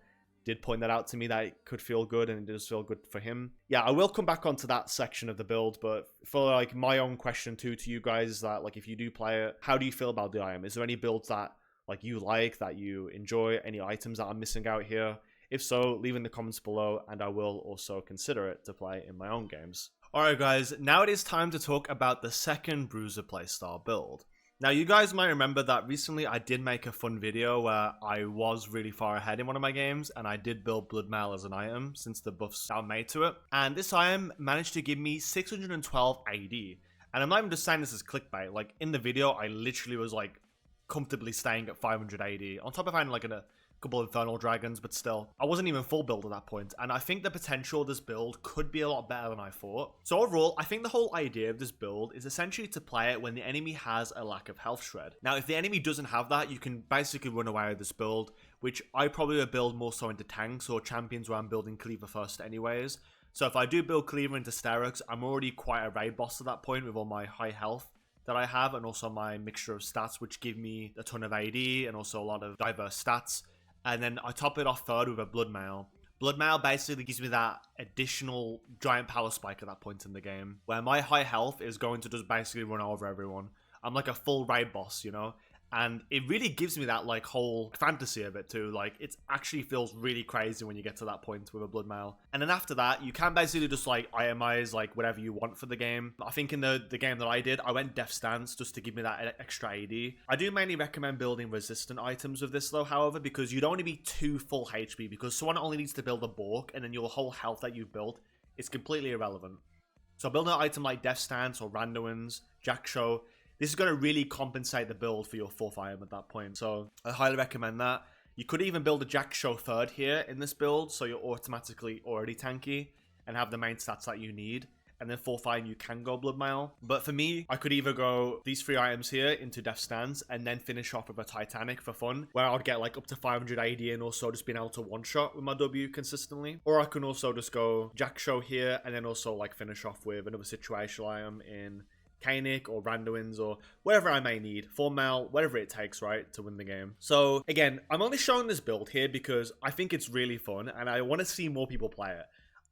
did point that out to me that it could feel good, and it does feel good for him. Yeah, I will come back onto that section of the build, but for like my own question too to you guys is that like if you do play it, how do you feel about the item? Is there any builds that like you like, that you enjoy, any items that I'm missing out here? If so, leave in the comments below, and I will also consider it to play in my own games. Alright guys, now it is time to talk about the second Bruiser playstyle build. Now you guys might remember that recently I did make a fun video where I was really far ahead in one of my games, and I did build Blood Mail as an item since the buffs are made to it. And this item managed to give me 612 AD. And I'm not even just saying this as clickbait, like in the video I literally was like comfortably staying at 500 AD, on top of having like a couple of Infernal Dragons, but still, I wasn't even full build at that point, and I think the potential of this build could be a lot better than I thought. So overall, I think the whole idea of this build is essentially to play it when the enemy has a lack of health shred. Now, if the enemy doesn't have that, you can basically run away with this build, which I probably would build more so into tanks or champions where I'm building Cleaver first anyways. So if I do build Cleaver into Steraks, I'm already quite a raid boss at that point with all my high health that I have, and also my mixture of stats, which give me a ton of AD and also a lot of diverse stats. And then I top it off third with a Blood Mail. Blood Mail basically gives me that additional giant power spike at that point in the game, where my high health is going to just basically run over everyone. I'm like a full raid boss, you know? And it really gives me that like whole fantasy of it too. Like it actually feels really crazy when you get to that point with a Blood Mail. And then after that, you can basically just like itemize like whatever you want for the game. I think in the game that I did, I went Death Stance just to give me that extra AD. I do mainly recommend building resistant items with this though, however, because you don't want to be too full HP, because someone only needs to build a Bork and then your whole health that you've built is completely irrelevant. So building an item like Death Stance or Randiun's, Jak'sho, this is going to really compensate the build for your fourth item at that point. So I highly recommend that. You could even build a Jak'sho third here in this build, so you're automatically already tanky and have the main stats that you need. And then fourth item, you can go Blood Mail. But for me, I could either go these three items here into Death Stance and then finish off with a Titanic for fun, where I would get like up to 500 AD and also just being able to one-shot with my W consistently. Or I can also just go Jak'sho here and then also like finish off with another situational item in Kaenic or Randiun's or whatever I may need, 4 Mal, whatever it takes, right, to win the game. So again, I'm only showing this build here because I think it's really fun and I want to see more people play it.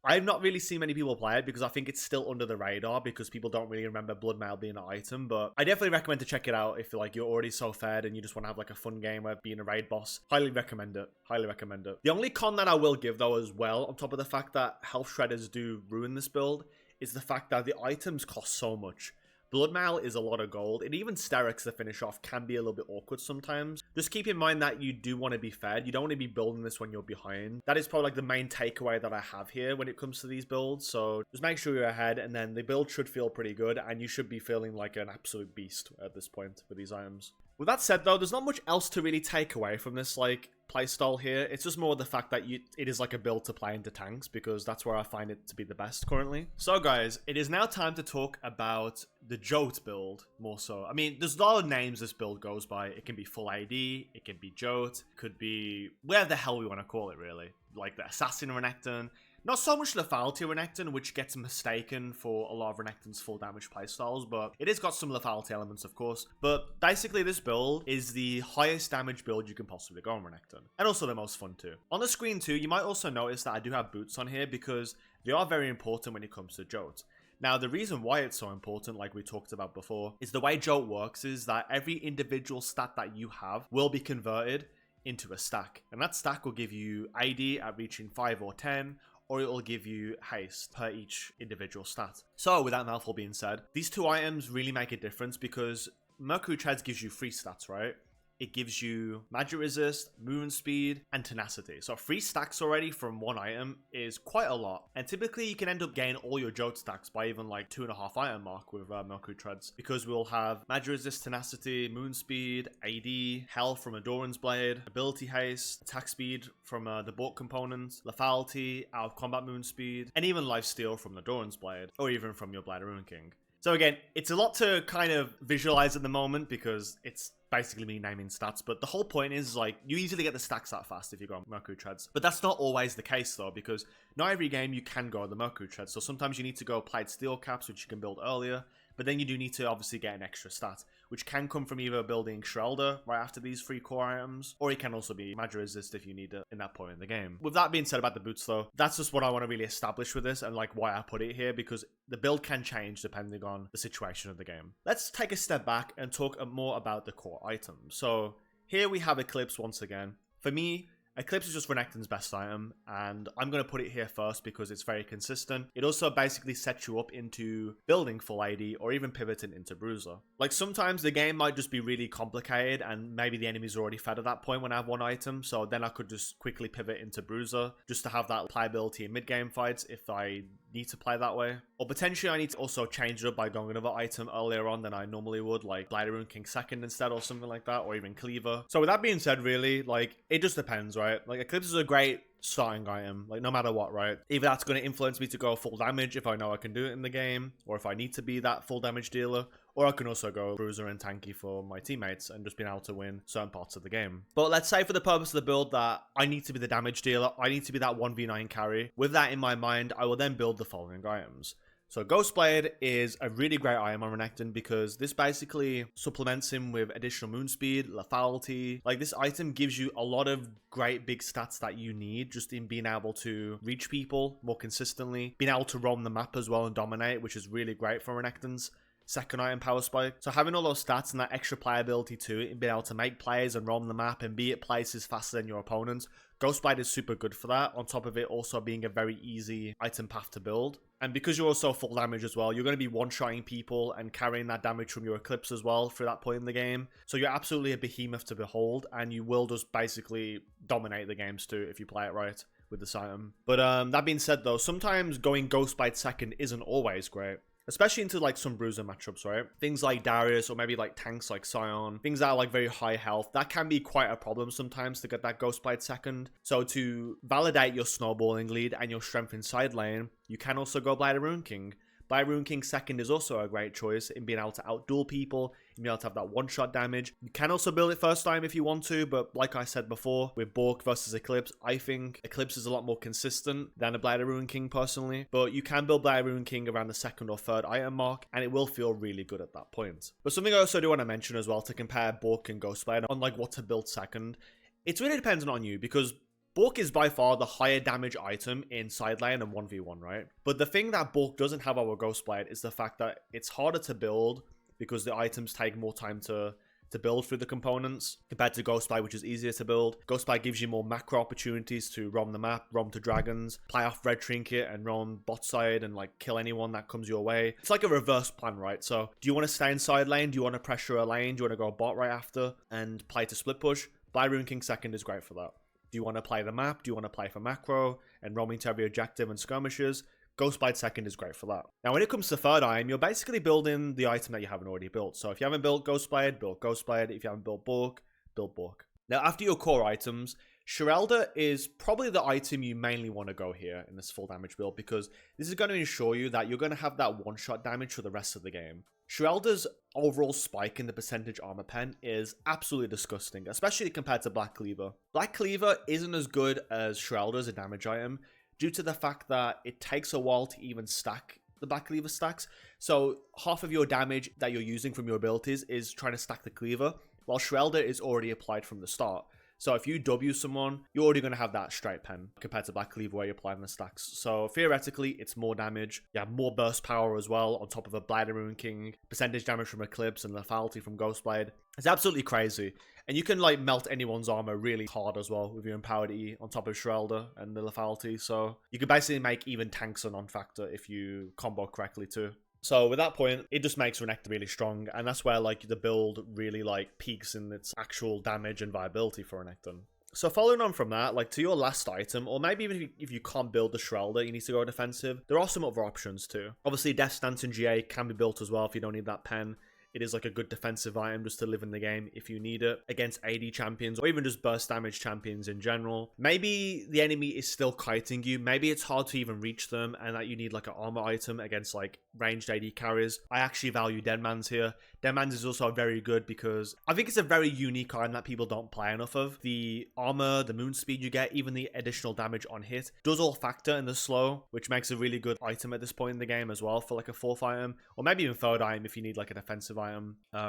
I've not really seen many people play it because I think it's still under the radar because people don't really remember Blood Mail being an item, but I definitely recommend to check it out if like you're already so fed and you just want to have like a fun game of being a raid boss. Highly recommend it. Highly recommend it. The only con that I will give though as well, on top of the fact that health shredders do ruin this build, is the fact that the items cost so much. Blood Mail is a lot of gold, and even Sterak's to finish off can be a little bit awkward sometimes. Just keep in mind that you do want to be fed. You don't want to be building this when you're behind. That is probably like the main takeaway that I have here when it comes to these builds. So just make sure you're ahead, and then the build should feel pretty good, and you should be feeling like an absolute beast at this point with these items. With that said though, there's not much else to really take away from this like playstyle here. It's just more the fact that it is like a build to play into tanks, because that's where I find it to be the best currently. So guys, it is now time to talk about the JOAT build more so. I mean, there's a lot of names this build goes by. It can be full AD, it can be JOAT, could be whatever the hell we want to call it really. Like the Assassin Renekton. Not so much lethality Renekton, which gets mistaken for a lot of Renekton's full damage playstyles, but it has got some lethality elements, of course. But basically, this build is the highest damage build you can possibly go on Renekton, and also the most fun too. On the screen too, you might also notice that I do have boots on here because they are very important when it comes to JOAT. Now, the reason why it's so important, like we talked about before, is the way JOAT works is that every individual stat that you have will be converted into a stack, and that stack will give you AD at reaching 5 or 10, or it will give you haste per each individual stat. So with that mouthful being said, these two items really make a difference because Mercury Treads gives you 3 stats, right? it gives you magic resist, movement speed, and tenacity. So 3 stacks already from one item is quite a lot. And typically you can end up getting all your JOAT stacks by even like 2.5 item mark with Mercury Treads, because we'll have magic resist, tenacity, moon speed, AD, health from Adoran's Blade, ability haste, attack speed from the Bork components, lethality, out of combat moon speed, and even lifesteal from the Adoran's Blade, or even from your Blade of Ruin King. So again, it's a lot to kind of visualize at the moment because it's basically me naming stats, but the whole point is like you easily get the stacks that fast if you go on Mercury Treads. But that's not always the case though, because not every game you can go on the Mercury Treads. So sometimes you need to go Plate Steel Caps, which you can build earlier, but then you do need to obviously get an extra stat, which can come from either building Shredder right after these 3 core items, or it can also be magic resist if you need it in that point in the game. With that being said about the boots though, that's just what I want to really establish with this and like why I put it here, because the build can change depending on the situation of the game. Let's take a step back and talk more about the core items. So here we have Eclipse once again. For me, Eclipse is just Renekton's best item, and I'm going to put it here first because it's very consistent. It also basically sets you up into building full AD or even pivoting into Bruiser. Like sometimes the game might just be really complicated and maybe the enemy's already fed at that point when I have one item, so then I could just quickly pivot into Bruiser just to have that playability in mid-game fights if I need to play that way. Or potentially I need to also change it up by going another item earlier on than I normally would, like Blade of Ruin King second instead or something like that, or even Cleaver. So with that being said, really, like it just depends, right? Like Eclipse is a great starting item, like no matter what, right? Either that's going to influence me to go full damage if I know I can do it in the game, or if I need to be that full damage dealer, or I can also go Bruiser and tanky for my teammates and just being able to win certain parts of the game. But let's say for the purpose of the build that I need to be the damage dealer, I need to be that 1v9 carry. With that in my mind, I will then build the following items. So Ghostblade is a really great item on Renekton because this basically supplements him with additional moon speed, lethality. Like this item gives you a lot of great big stats that you need just in being able to reach people more consistently, being able to roam the map as well and dominate, which is really great for Renekton's second item power spike. So having all those stats and that extra playability to it and being able to make plays and roam the map and be at places faster than your opponents, Ghostblade is super good for that, on top of it also being a very easy item path to build. And because you're also full damage as well, you're going to be one-shotting people and carrying that damage from your Eclipse as well through that point in the game. So you're absolutely a behemoth to behold, and you will just basically dominate the games too if you play it right with this item. But that being said though, sometimes going Ghostblade second isn't always great. Especially into like some Bruiser matchups, right? Things like Darius or maybe like tanks like Sion, things that are like very high health, that can be quite a problem sometimes to get that Ghostblade second. So to validate your snowballing lead and your strength in side lane, you can also go Blade of Ruin King. Blade of Ruin King second is also a great choice in being able to outduel people, in being able to have that one-shot damage. You can also build it first time if you want to, but like I said before, with Bork versus Eclipse, I think Eclipse is a lot more consistent than a Blade of Ruin King personally. But you can build Blade of Ruin King around the second or third item mark, and it will feel really good at that point. But something I also do want to mention as well to compare Bork and Ghostblade on like what to build second, it's really dependent on you because Bork is by far the higher damage item in side lane and 1v1, right? But the thing that Bork doesn't have over Ghostblade is the fact that it's harder to build because the items take more time to build through the components compared to Ghostblade, which is easier to build. Ghostblade gives you more macro opportunities to roam the map, roam to dragons, play off Red Trinket and roam bot side and like kill anyone that comes your way. It's like a reverse plan, right? So do you want to stay in side lane? Do you want to pressure a lane? Do you want to go bot right after and play to split push? Blade of Ruin King second is great for that. Do you want to play the map? Do you want to play for macro and roaming to every objective and skirmishes? Ghostblade second is great for that. Now, when it comes to third item, you're basically building the item that you haven't already built. So if you haven't built Ghostblade, build Ghostblade. If you haven't built Bork, build Bork. Now, after your core items, Shredder is probably the item you mainly want to go here in this full damage build because this is going to ensure you that you're going to have that one-shot damage for the rest of the game. Shredder's overall spike in the percentage armor pen is absolutely disgusting, especially compared to Black Cleaver. Black Cleaver isn't as good as Shredder as a damage item due to the fact that it takes a while to even stack the Black Cleaver stacks. So half of your damage that you're using from your abilities is trying to stack the Cleaver, while Shredder is already applied from the start. So if you W someone, you're already going to have that straight pen compared to Black Cleaver where you're applying the stacks. So theoretically, it's more damage. You have more burst power as well on top of a Blade of Ruin King, percentage damage from Eclipse and lethality from Ghostblade. It's absolutely crazy. And you can like melt anyone's armor really hard as well with your empowered E on top of Shredder and the lethality. So you can basically make even tanks a non-factor if you combo correctly too. So with that point, it just makes Renekton really strong, and that's where like the build really like peaks in its actual damage and viability for Renekton. So following on from that, like to your last item, or maybe even if you can't build the Shroelder, you need to go defensive, there are some other options too. Obviously, Death Stance in GA can be built as well if you don't need that pen. It is like a good defensive item just to live in the game if you need it against AD champions or even just burst damage champions in general. Maybe the enemy is still kiting you. Maybe it's hard to even reach them and that you need like an armor item against like ranged AD carries. I actually value Deadman's here. Deadman's is also very good because I think it's a very unique item that people don't play enough of. The armor, the moon speed you get, even the additional damage on hit does all factor in the slow, which makes a really good item at this point in the game as well for like a 4th item or maybe even 3rd item if you need like a defensive item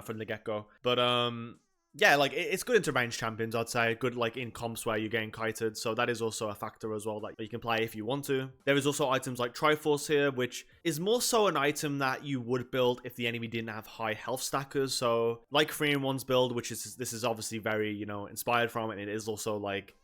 from the get-go. But yeah, like it's good into ranged champions, I'd say. Good like in comps where you're getting kited, so that is also a factor as well that you can play if you want to. There is also items like Triforce here, which is more so an item that you would build if the enemy didn't have high health stackers. So like 3-in-1's build, which is this is obviously very, you know, inspired from, and it is also like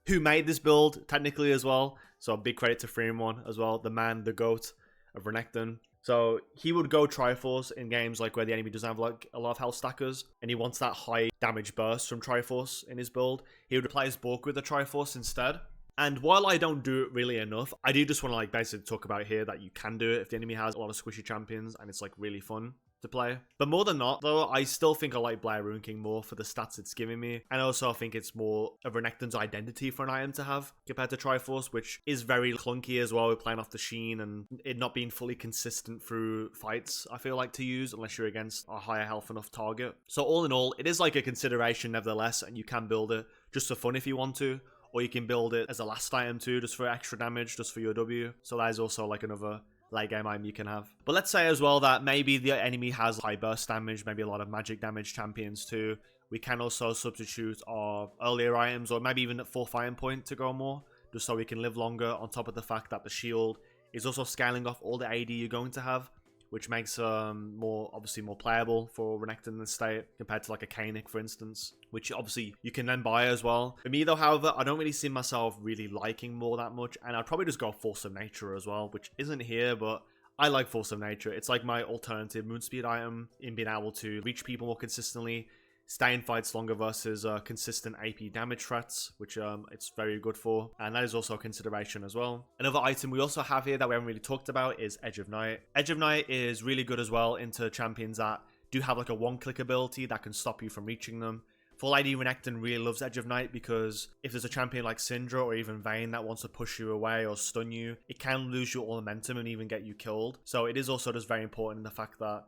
who made this build technically as well. So big credit to 3-in-1 as well, the man, the goat of Renekton. So he would go Triforce in games like where the enemy doesn't have like a lot of health stackers and he wants that high damage burst from Triforce in his build. He would apply his bulk with the Triforce instead. And while I don't do it really enough, I do just want to like basically talk about here that you can do it if the enemy has a lot of squishy champions and it's like really fun to play. But more than not though, I still think I like Blair Rune King more for the stats it's giving me, and also I think it's more of Renekton's identity for an item to have compared to Triforce, which is very clunky as well with playing off the Sheen and it not being fully consistent through fights, I feel like, to use unless you're against a higher health enough target. So all in all, it is like a consideration nevertheless, and you can build it just for fun if you want to, or you can build it as a last item too, just for extra damage, just for your W. So that is also like another late game item you can have. But let's say as well that maybe the enemy has high burst damage, maybe a lot of magic damage champions too. We can also substitute our earlier items or maybe even at 4th item point to go more, just so we can live longer, on top of the fact that the shield is also scaling off all the AD you're going to have, which makes obviously more playable for Renekton in this state compared to like a Kaenic, for instance, which obviously you can then buy as well. For me though, however, I don't really see myself really liking more that much, and I'd probably just go Force of Nature as well, which isn't here, but I like Force of Nature. It's like my alternative moon speed item in being able to reach people more consistently, stay in fights longer versus consistent AP damage threats, which it's very good for, and that is also a consideration as well. Another item we also have here that we haven't really talked about is Edge of Night. Edge of Night is really good as well into champions that do have like a one-click ability that can stop you from reaching them. Full AD Renekton really loves Edge of Night because if there's a champion like Syndra or even Vayne that wants to push you away or stun you, it can lose you all momentum and even get you killed. So it is also just very important in the fact that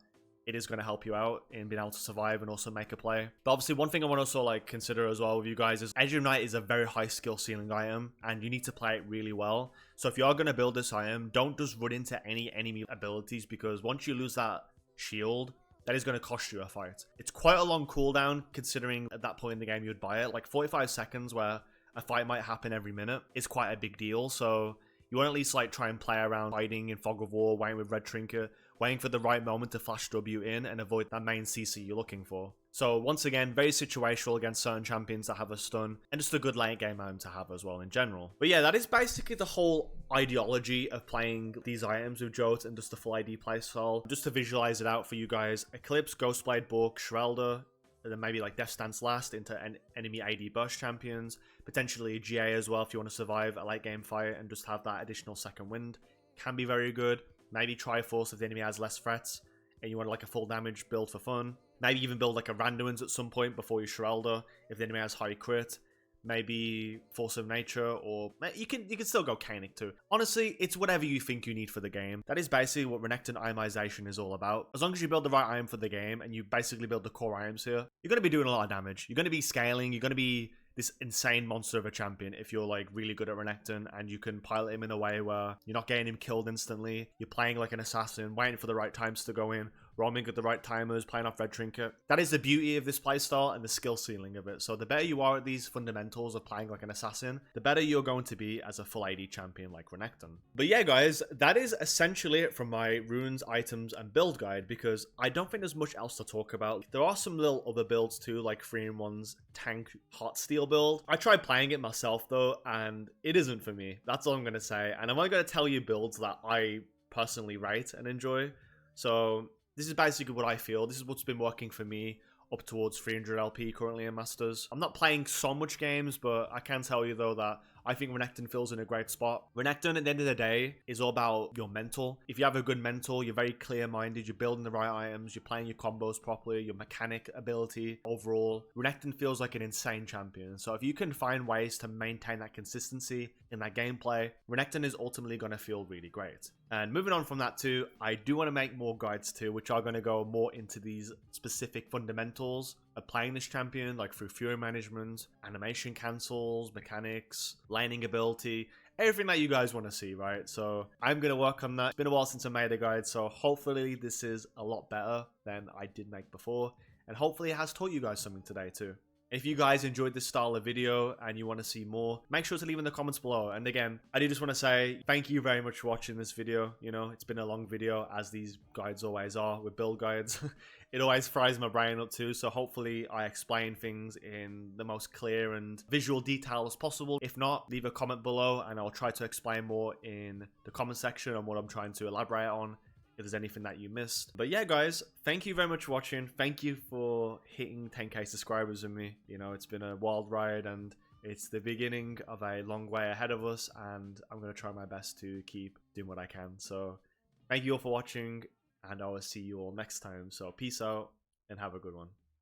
it is going to help you out in being able to survive and also make a play. But obviously one thing I want to also like consider as well with you guys is Edge of Night is a very high skill ceiling item and you need to play it really well. So if you are going to build this item, don't just run into any enemy abilities, because once you lose that shield, that is going to cost you a fight. It's quite a long cooldown considering at that point in the game you would buy it. Like 45 seconds where a fight might happen every minute is quite a big deal. So you want to at least like try and play around fighting in Fog of War, waiting with Red Trinket, waiting for the right moment to flash W in and avoid that main CC you're looking for. So once again, very situational against certain champions that have a stun, and just a good late game item to have as well in general. But yeah, that is basically the whole ideology of playing these items with JOAT and just the full AD playstyle. Just to visualize it out for you guys, Eclipse, Ghostblade, Book, Shroelder, and then maybe like Death Stance last into enemy AD burst champions, potentially a GA as well if you want to survive a late game fight and just have that additional second wind. Can be very good. Maybe Triforce if the enemy has less threats and you want like a full damage build for fun. Maybe even build like a Randiun's at some point before you Shroelder if the enemy has high crit. Maybe Force of Nature, or you can still go Kaenic too. Honestly, it's whatever you think you need for the game. That is basically what Renekton itemization is all about. As long as you build the right item for the game and you basically build the core items here, you're going to be doing a lot of damage. You're going to be scaling. You're going to be this insane monster of a champion if you're like really good at Renekton and you can pilot him in a way where you're not getting him killed instantly. You're playing like an assassin, waiting for the right times to go in, roaming at the right timers, playing off Red Trinket. That is the beauty of this playstyle and the skill ceiling of it. So the better you are at these fundamentals of playing like an assassin, the better you're going to be as a full AD champion like Renekton. But yeah guys, that is essentially it from my runes, items and build guide, because I don't think there's much else to talk about. There are some little other builds too, like 3-in-1's tank hot steel build. I tried playing it myself though, and it isn't for me. That's all I'm going to say. And I'm only going to tell you builds that I personally rate and enjoy. So this is basically what I feel. This is what's been working for me up towards 300 LP currently in Masters. I'm not playing so much games, but I can tell you though that I think Renekton feels in a great spot. Renekton at the end of the day is all about your mental. If you have a good mental, you're very clear-minded, you're building the right items, you're playing your combos properly, your mechanic ability overall, Renekton feels like an insane champion. So if you can find ways to maintain that consistency in that gameplay, Renekton is ultimately going to feel really great. And moving on from that too, I do want to make more guides too, which are going to go more into these specific fundamentals of playing this champion, like through Fury management, animation cancels, mechanics, laning ability, everything that you guys want to see, right? So I'm going to work on that. It's been a while since I made a guide, so hopefully this is a lot better than I did make before. And hopefully it has taught you guys something today too. If you guys enjoyed this style of video and you want to see more, make sure to leave in the comments below. And again, I do just want to say thank you very much for watching this video. You know, it's been a long video, as these guides always are with build guides. It always fries my brain up too, so hopefully I explain things in the most clear and visual detail as possible. If not, leave a comment below and I'll try to explain more in the comment section on what I'm trying to elaborate on, if there's anything that you missed. But yeah, guys, thank you very much for watching. Thank you for hitting 10k subscribers with me. You know, it's been a wild ride and it's the beginning of a long way ahead of us, and I'm going to try my best to keep doing what I can. So thank you all for watching, and I will see you all next time. So peace out and have a good one.